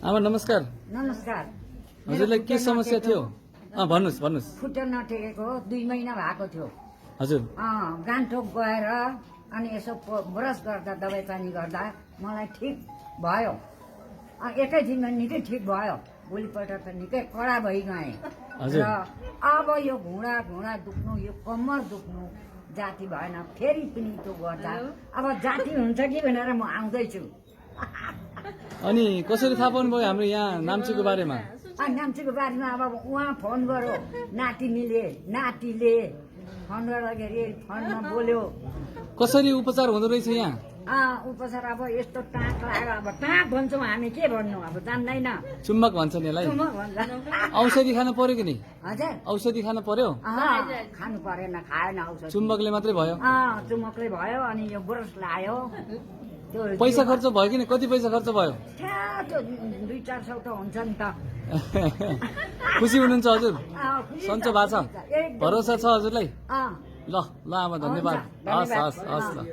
आमा नमस्कार। नमस्कार। हजुरलाई के समस्या थियो? भन्नुहोस् भन्नुहोस्। खुट्टा नटेकेको 2 महिना भएको थियो। हजुर गान्तोक गएर अनि यसो ब्रस गर्दा दबाई पानी गर्दा मलाई ठिक भयो। एकै दिनमा निकै ठिक भयो। भोलिपल्ट त निकै कडा भइ गएँ। हजुर। र अब यो घुँडा दुख्नु, यो कम्मर दुख्नु जाति भएन। फेरि पनि त्यो गर्दा अब जाति हुन्छ कि भनेर म आउँदैछु। अनि कसरी थाहा पाउनु भयो हाम्रो यहाँ नाम्चीको बारेमा? नाम्चीको बारेमा अब उहाँ फोन गर्यो, नातिले फोन गर्दाखेरि फोनमा बोल्यो। कसरी उपचार हुँदो रहेछ यहाँ? उपचार अब यस्तो टाँक लाग्यो। अब टाँक भन्छौँ हामी, के भन्नु अब जान्दैन। चुम्बक भन्छ नि यसलाई। औषधि खानु पर्यो कि नि? हजुर औषधि खानु पर्यो? खानु परेन, खाएन औषधि। चुम्बकले मात्रै भयो? चुम्बकले भयो। अनि यो ब्रस लायो। पैसा खर्च भयो कि नि? कति पैसा खर्च भयो? त्यो 200-400 त हुन्छ नि त। खुसी हुनुहुन्छ हजुर? सन्चो भएको छ? एकदम। भरोसा छ हजुरलाई? अँ ल ल आमा धन्यवाद। हुन्छ, हस् हस् हस् ल।